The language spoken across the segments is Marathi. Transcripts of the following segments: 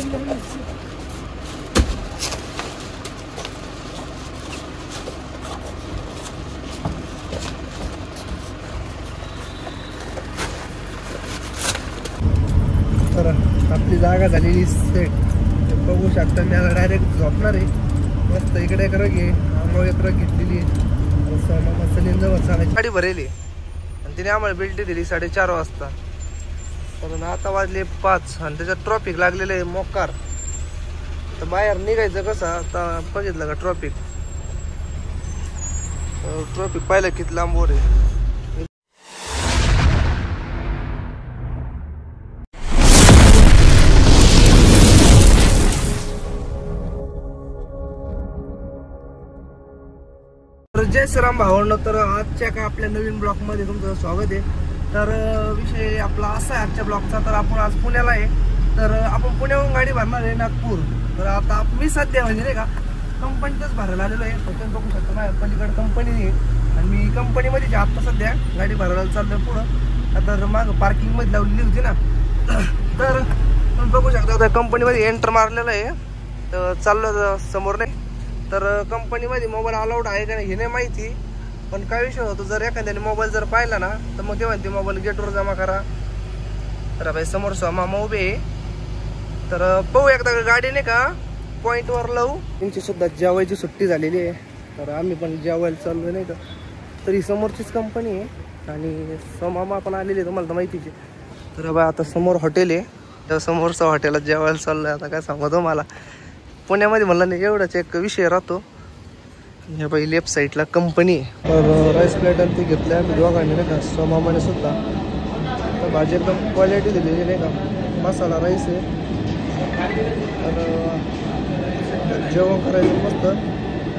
तर आपली जागा झालेली सेट. बघू शकता मी आता डायरेक्ट झोपणार आहे. मस्त इकडे करा घे आंघोळ एक घेतलेली सलींजवळ चालायची गाडी भरेली आणि तिने आम्हाला बिल्टी दिली 4:30 वाजता. तर आता वाजले 5 आणि त्याच्यात ट्रॉफिक लागलेलं आहे मोकार. तर बाहेर निघायचं कसं आता बघितलं का ट्रॉफिक पाहिलं किती लांबवर आहे. जय श्रीराम भावांनो. तर आजच्या काय आपल्या नवीन ब्लॉग मध्ये तुमचं स्वागत आहे. तर विषय आपला असा आहे आजच्या ब्लॉगचा. तर आपण आज पुण्याला आहे. तर आपण पुण्याहून गाडी भरणार आहे नागपूर. तर आता मी सध्या म्हणजे नाही का कंपनीतच भरायला आलेलो आहे. फक्त बघू शकतो माझ्या पलीकडे कंपनी आहे आणि मी कंपनीमध्ये आता सध्या गाडी भरायला चाललोय पुढं. तर मागं पार्किंग मध्ये लावलेली होती ना. तर तुम्ही बघू शकता कंपनीमध्ये एंटर मारलेलं आहे. तर चाललो समोर नाही. तर कंपनीमध्ये मोबाईल अलाउड आहे का नाही हे नाही माहिती. पण काय विषय होतो जर एखाद्याने मोबाईल जर पाहिला ना तर मग ते म्हणते मोबाईल गेटवर जमा करा. तर भाई समोर मामा उभे आहे. तर पाहू एकदा गाडी नाही का पॉईंटवर लावू. त्यांची सुद्धा जेवायची सुट्टी झालेली आहे. तर आम्ही पण जेवायला चाललो नाही का. तर ही समोरचीच कंपनी आहे आणि मामा पण आलेली आहे तुम्हाला तर माहितीच आहे. तर बा आता समोर हॉटेल आहे. त्या समोरचं हॉटेलात जेवायला चाललो आहे. आता काय सांगतो मला पुण्यामध्ये म्हणलं नाही एवढाच एक विषय राहतो. ह्या बाई लेफ्ट साईडला कंपनी आहे. तर राईस प्लेट आणि ते घेतल्या आम्ही दोघांनी नाही का स्वमामाने सुद्धा. तर भाजी एकदम क्वालिटी दिलेली नाही का. मसाला राईस आहे. तर जेवण करायचं मस्त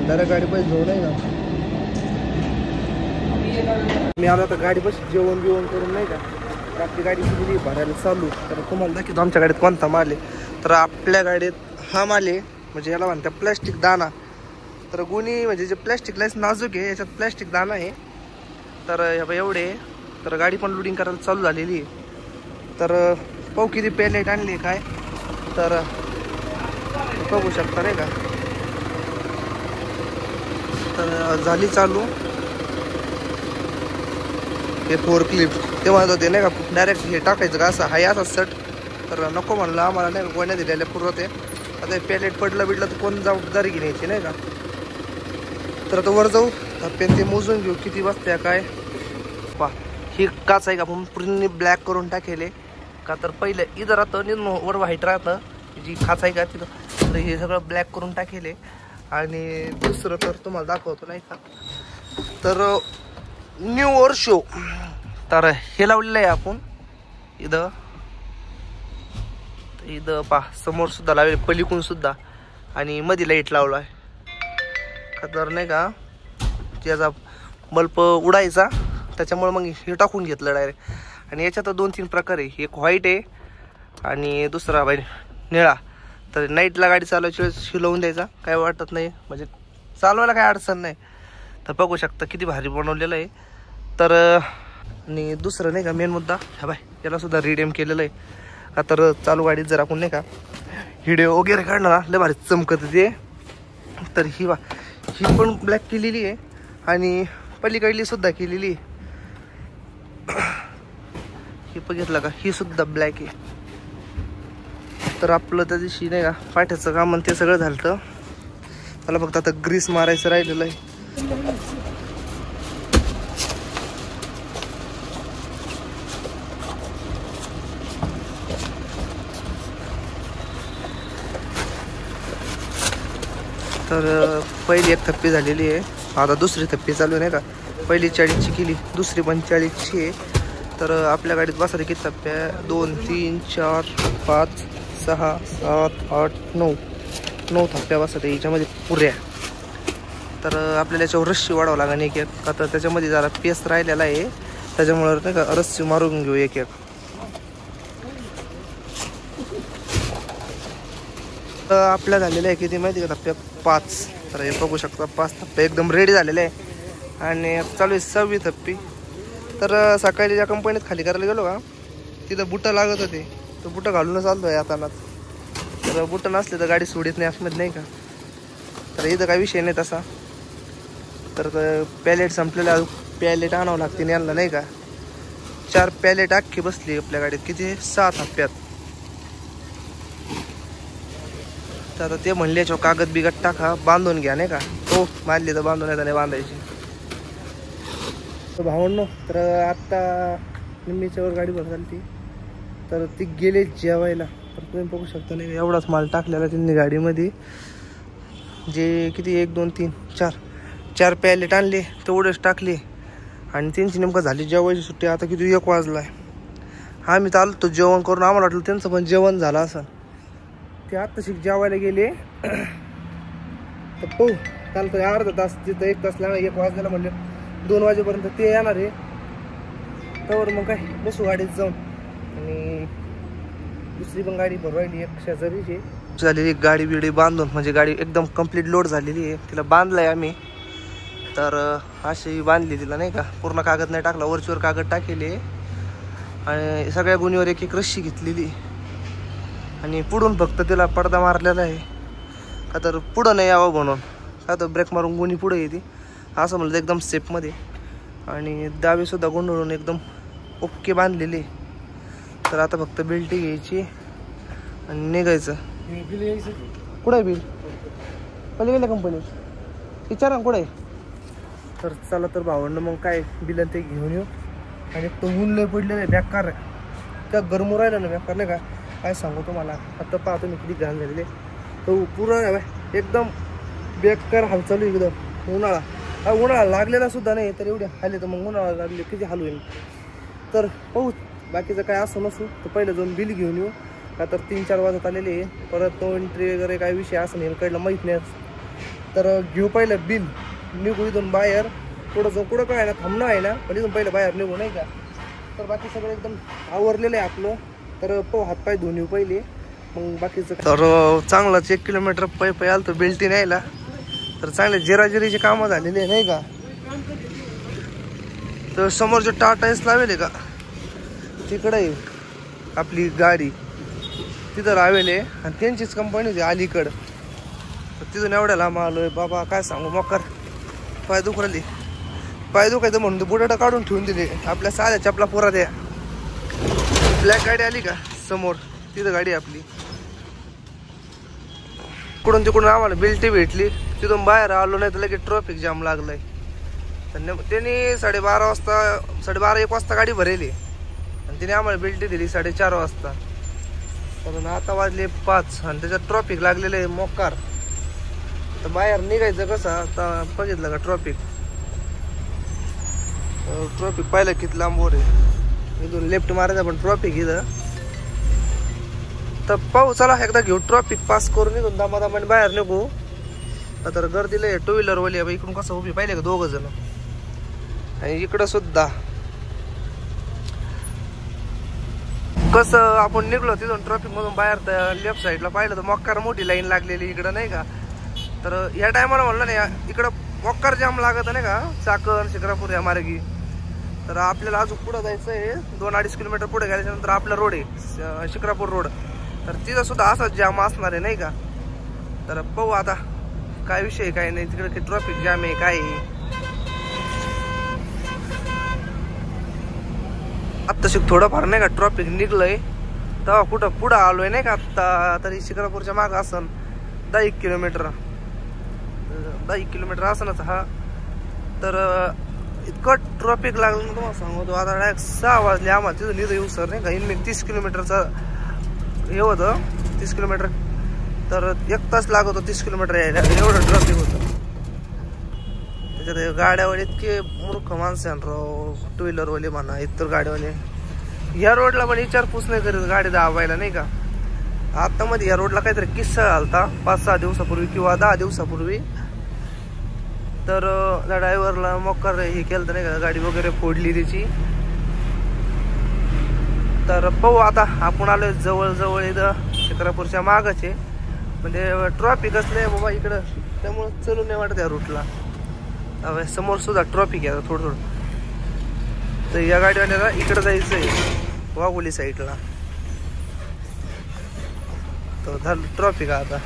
डायरेक्ट गाडी पैसे घेऊ नाही का. मी आलो तर गाडी पैसे जेवण बिवण करून नाही का. तर आपली गाडी दिली भरायला चालू. तर तुम्हाला दाखवतो आमच्या गाडीत कोणता माल आहे. तर आपल्या गाडीत हा माल आहे म्हणजे याला म्हणतात प्लॅस्टिक दाना. तर गुणी म्हणजे जे प्लॅस्टिक लाईस नाजूक आहे याच्यात प्लॅस्टिक दाना आहे. तर एवढे तर गाडी पण लोडिंग करायला चालू झालेली आहे. तर पाहू किती पॅलेट आणली काय. तर बघू शकता नाही का. तर झाली चालू. हे फोर क्लिप ते म्हणत होते नाही का डायरेक्ट हे टाकायचं का असं हाय असा सट. तर नको म्हणलं आम्हाला नाही का गोण्या दिलेल्या पूर्व ते. आता पॅलेट पडलं बिडलं तर कोण जबाबदारी घ्यायची नाही का. तर आता वर जाऊ पेन ते मोजून घेऊ किती वाजता काय. पा ही काच आहे का आपण पूर्ण ब्लॅक करून टाकेले का. तर पहिलं इथं राहतं वर व्हाईट राहतं जी खाच आहे का तिथं. तर हे सगळं ब्लॅक करून टाकेले. आणि दुसरं तर तुम्हाला दाखवतो नाही का. तर न्यू ओर शो. तर हे लावलेलं आहे आपण इथं. इथं पा समोर सुद्धा लावले पलीकडून सुद्धा. आणि मध्ये लाईट लावला आहे का. तर नाही का त्याचा बल्ब उडायचा त्याच्यामुळे मग हे टाकून घेतलं डायरेक्ट. आणि याच्यात 2-3 प्रकार आहे. एक व्हाईट आहे आणि दुसरा बाई निळा. तर नाईटला गाडी चालवायची वेळेस लावून द्यायचा काय वाटत नाही म्हणजे चालवायला काय अडचण नाही. तर बघू शकता किती भारी बनवलेलं आहे. तर आणि दुसरं नाही का मेन मुद्दा ह्या बाय याला सुद्धा रिडेम केलेलं आहे का. तर चालू गाडीत जर आपण नाही का व्हिडिओ वगैरे काढणार लय भारी चमकत ते. तर ही पण ब्लॅक केलेली आहे आणि पलीकडली सुद्धा केलेली आहे. ही बघितलं का ही सुद्धा ब्लॅक आहे. तर आपलं त्या दिवशी नाही का पाठ्याचं काम आणि ते सगळं झालं. मला फक्त आता ग्रीस मारायचं राहिलेलं आहे. तर पहिली एक थप्पी झालेली आहे. आता दुसरी थप्पी चालू नाही का. पहिली 40ची केली दुसरी पण 40ची आहे. तर आपल्या गाडीत बसायला किती थप्प्या 2 3 4 5 6 7 8 9 थप्प्या बसतात याच्यामध्ये पुऱ्या. तर आपल्याला याच्यावर रस्सी वाढावं लागेल एक एक का. तर त्याच्यामध्ये जरा पेस राहिलेला आहे त्याच्यामुळे नाही का रस्सी मारून घेऊ एक एक. तर आपल्या झालेलं आहे किती माहिती का थप्प्या 5. तर हे बघू शकता 5 थप्पे एकदम रेडी झालेले आहे. आणि चालू आहे 6वी थप्पी. तर सकाळी ज्या कंपनीत खाली करायला गेलो का तिथं बुटं लागत होते. तर बुटं घालूनच चालतो आहे आतानाच. तर तर बुट नसले तर गाडी सोडित नाही आतमध्ये नाही का. तर इथं काही विषय नाही तसा. तर पॅलेट संपलेला पॅलेट आणावं लागते यांना नाही का. 4 पॅलेट अख्खी बसली आपल्या गाडीत. किती 6 हप्प्यात. तर आता ते म्हणले कागद बिगत टाका बांधून घ्या नाही का. तो बांधली तर बांधून नाही बांधायची. भावंनो तर आत्ता निम्मीच्यावर गाडी भर झाली ती. तर ती गेले जेवायला. तर तुम्ही बघू शकता नाही एवढाच माल टाकलेला त्यांनी गाडीमध्ये. जे किती 1 2 3 4 पॅलेट आणले तेवढेच टाकले. आणि त्यांची नेमकं झाली जेवायची सुट्टी. आता किती 1 वाजला आहे. आम्ही तर आलो तो जेवण करून. आम्हाला वाटलं त्यांचं पण जेवण झालं असं. ते आत्ता जेवायला गेले. तर पाहू चालतं अर्धा तास तिथं 1 तास लागला. 1 वाजल्याला म्हणले 2 वाजेपर्यंत ते येणार आहे. त्यावर मग काय बसू गाडीत जाऊन. आणि दुसरी पण गाडी भरवायली 1 शेजारीची झालेली. गाडी बिडी बांधून म्हणजे गाडी एकदम कंप्लीट लोड झालेली आहे. तिला बांधलाय आम्ही. तर अशी बांधली तिला नाही का. पूर्ण कागद नाही टाकला. वरचीवर कागद टाकेले आणि सगळ्या गुणीवर 1 रस्सी घेतलेली. आणि पुढून फक्त तिला पडदा मारलेला आहे का तर पुढं नाही यावं म्हणून. का तर ब्रेक मारून गुणी पुढे येते असं म्हणलं. एकदम सेफमध्ये. आणि दाबेसुद्धा गुंडळून एकदम ओके बांधलेली. तर आता फक्त बेल्टी घ्यायची आणि निघायचं. कुठं आहे बिल पहिले गेलं कंपनीत विचारा कुठं आहे. तर चला तर भावंड मग काय बिल ते घेऊन येऊ. आणि तो ऊन लय पडलेलं आहे बेकार आहे. त्या गरमू राहिलं ना बेकार नाही का. काय सांगू तुम्हाला. आता पाहतो मी किती घाण झालेले. तो पुरा एकदम बेकार हाल चालू एकदम. उन्हाळा लागलेला सुद्धा नाही तर एवढे हाले. तर मग उन्हाळा लागले किती हाल होईल. तर पाहू बाकीचं काय असं नसू तर पहिलं जाऊन बिल घेऊन येऊ. का तर 3-4 वाजत आलेले आहे. परत तो एंट्री वगैरे काय विषय असं नाही कळलं माहीत नाही. तर घेऊ पहिलं बिल. निघू इथून बाहेर. पुढं जाऊ कुठं काय ना थांबणं आहे ना पण इथून पहिलं बाहेर निघू नाही का. तर बाकी सगळं एकदम आवरलेलं आहे आपलं. तर पाहू हातपाय धुवून येऊ पहिले मग बाकीचं. तर चांगलाच 1 किलोमीटर पाय आलं तर बेल्टी न्यायला. तर चांगले जिराजिरीची कामं झालेली आहे नाही का. तर समोर जो टाटा एस लावेल का तिकडे आपली गाडी तिथं लावेल आहे. आणि त्यांचीच कंपनी होती अलीकडं. तर तिथून एवढ्या लांब आलोय बाबा काय सांगू. मकर पाय दुखरली. पाय दुखायचं म्हणून बुटाटा काढून ठेवून दिले. आपल्या साध्या चपला पुरा द्या. ब्लॅक गाडी आली का समोर तिथं गाडी आपली. कुठून तिकडून आम्हाला बिल्टी भेटली. तिथून बाहेर आलो नाही तर लगेच ट्रॅफिक जाम लागलाय. त्यांनी 12:30-1 वाजता गाडी भरेली. आणि तिने आम्हाला बिल्टी दिली 4:30 वाजता. तर आता वाजले 5 आणि त्याच्यात ट्रॅफिक लागलेलं आहे मोकार. तर बाहेर निघायचं कसं आता बघितलं का ट्रॅफिक पाहिलं किती लांबवर आहे. इथून लेफ्ट मारायचं पण ट्रॅफिक इथं. तर पाहू चला एकदा घेऊ ट्रॅफिक पास करून इथून दामादामाने बाहेर निघू. तर गर्दीला 2 व्हीलर वाली आहे. इकडून कसं उभी पाहिले का 2 जण. आणि इकडं सुद्धा कसं आपण निघलो तिथून ट्रॅफिक मधून बाहेर तर लेफ्ट साईडला पाहिलं तर मोकार मोठी लाईन लागलेली इकडं नाही का. तर या टायमाला म्हणलं नाही इकडं मोकार जाम लागत नाही का. चाकण शिक्रापूर या मार्गी. तर आपल्याला अजून पुढं जायचं आहे 2-2.5 किलोमीटर पुढे गेल्यानंतर आपला रोड आहे शिक्रापूर रोड. तर तिथं सुद्धा असाच जाम असणार आहे नाही का. तर पाहू आता काय विषय काय नाही. तिकडे काही ट्रॅफिक जाम आहे काय. आत्ताशी थोडंफार नाही का ट्रॅफिक निघलंय. तेव्हा कुठं पुढं आलोय नाही का. आत्ता तरी शिक्रापूरच्या मागं असन 10 किलोमीटर असनच हा. तर इतकं ट्रॅफिक लागलं ना तुम्हाला सांगतो. आता डायरेक्ट 6 वाजले आम्हाला तिथून इथं येऊ सर नाही का. इनमेक 30 किलोमीटरचा हे होतं 30 किलोमीटर. तर 1 तास लागत होता 30 किलोमीटर यायला. एवढं ट्रॅफिक होतं. त्याच्यात गाड्यावाले इतके मूर्ख माणसं राव. 2 व्हीलरवाले म्हणा इतर गाड्यावाले. ह्या रोडला पण विचारपूस नाही करीत गाडी दाबायला नाही का. आता मध्ये या रोडला काहीतरी किस्सा झालता 5-6 दिवसापूर्वी किंवा 10 दिवसापूर्वी. तर त्या ड्रायव्हरला मोकार हे केलं नाही का. गाडी वगैरे फोडली त्याची. तर पाहू आता आपण आलोय जवळ इथं शिक्रापूरच्या मागच आहे. म्हणजे ट्रॅफिक असलंय बाबा इकडं. त्यामुळे चलू नाही वाटत या रूटला. समोर सुद्धा ट्रॅफिक आहे थोडं. तर या गाडीवाल्याला इकडं जायचं आहे वाघोली साईडला. तर झालं ट्रॉफिक आता.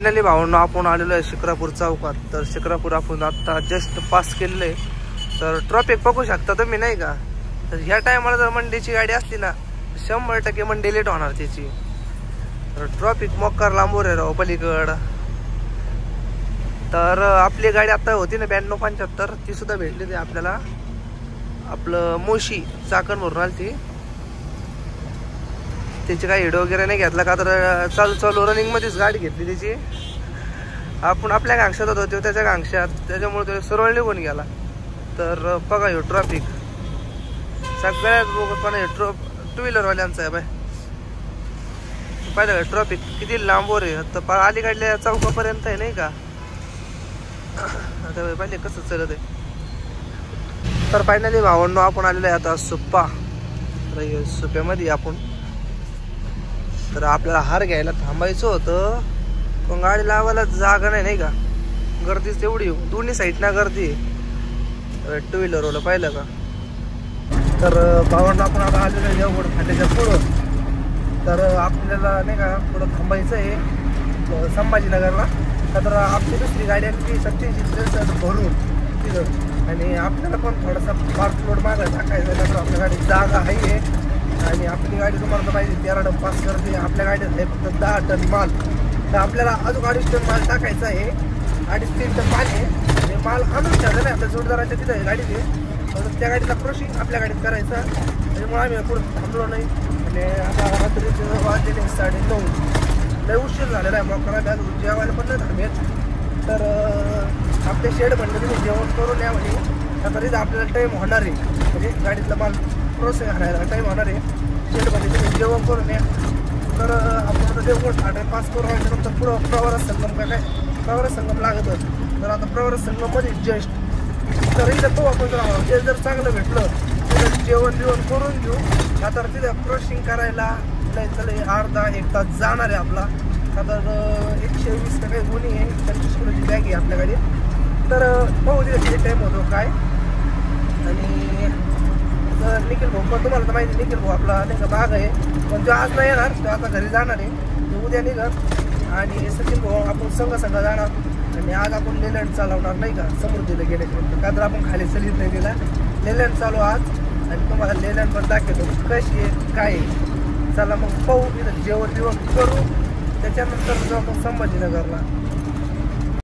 फायनली भावांनो आपण आलेलो आहे शिक्रापूर चौकात. तर शिक्रापूर आपण आता जस्ट पास केलेलं आहे. तर ट्रॉफिक बघू शकता तुम्ही नाही का. तर ह्या टायमाला जर मंडीची गाडी असली ना 100% मंडी लेट होणार त्याची. तर ट्रॉफिक मोकार लांबवर आहे राव पलीकड. तर आपली गाडी आता होती ना 9275 ती सुद्धा भेटली ती आपल्याला. आपलं मोशी चाकण भरून आली ती. त्याची काही हिड वगैरे नाही घेतला का तर चालू रनिंग मध्येच गाडी घेतली त्याची. आपण आपल्या गांगशात होतो त्याच्या गांगशात त्याच्यामुळे तो सरळ निघून गेला. तर बघा ह्यो ट्रॉफिक सगळ्यात बोगसपणा टू व्हीलरवाल्यांचा आहे बाय. पाहिलं का ट्रॉफिक किती लांबवर आहे. तर अलीकडल्या चौकापर्यंत आहे नाही का. आता पाहिले कसं चलत आहे. तर फायनली भावांनो आपण आलेलो आहे आता सुप्पा. तर सुप्यामध्ये आपण तर आपल्याला हार घ्यायला थांबायचं होतं पण गाडी लावायला जागा नाही का. गर्दीच तेवढी दोन्ही साईडना गर्दी. टू व्हीलरवाला पाहिलं का. तर भावांनो आपण आता आलेलो आहे देवगड फाट्याच्या पुढं. तर आपल्याला नाही का पुढं थांबायचं आहे संभाजीनगरला. तर आपली दुसरी गाडी आहे ती 87 भरून तिथं. आणि आपल्याला पण थोडासा पार्क लोड मागा टाकायचा आहे. तर आपल्या गाडीत जागा आहे. आणि आपली गाडी तुम्हाला तर माहिती 13 टन पास करते. आपल्या गाडीत आहे फक्त 10 टन माल. तर आपल्याला अजून 2.5 टन माल टाकायचा आहे. 2.5-3 टन माल आहे. आणि माल आणून ठेवला नाही आपल्या जोडदाराच्या तिथं आहे गाडीत आहे. तर त्या गाडीला क्रशिंग आपल्या गाडीत करायचा. त्याच्यामुळे आम्ही पुढे थांबलो नाही. आणि आता रात्रीचे वाजलेले 9:30 लय उशीर झालेला आहे. मग आम्ही अजून जेवायला पण नाही थांबेल. तर आपल्या शेड म्हणलं तुम्ही जेवण करून या म्हणजे आता तिथं आपल्याला टाईम होणार आहे. म्हणजे गाडीतला माल प्रोसेस आणायला टाईम होणार आहे. शेडमध्ये तुम्ही जेवण करून या. तर आपण आता देवगड फाटा पास करून आल्यानंतर पुढं प्रवरा संगम काय प्रवरा संगम लागतं. तर आता प्रवरा संगममध्ये जस्ट तर इथं तो आपण जर चांगलं भेटलं तर जेवण करून घेऊ. आता तिथं क्रशिंग करायला चला अर्धा-1 तास जाणार आहे आपला. आता 120 काही गुन्हे आहे. 25 किलोची बॅग आहे आपल्या गाडीत. तर पाहू तिथं किती टाईम होतो काय. आणि तर निखिल भाऊ पण तुम्हाला तर माहिती निखिल भाऊ आपला नाही का भाग आहे. पण जो आज नाही येणार तो आता घरी जाणार आहे. तो उद्या निघत. आणि सचिन भाऊ आपण संघ जाणार. आणि आज आपण लेलँड चालवणार नाही का समृद्धीला गेल्याच्यानंतर. का तर आपण खाली चलीत नाही दिला. लेलँड चालू आज. आणि तुम्हाला लेलँड पण दाखवतो कशी आहे काय आहे. चला मग पाहू तिथं जेवण करू. त्याच्यानंतर जाऊ आपण संभाजीनगरला.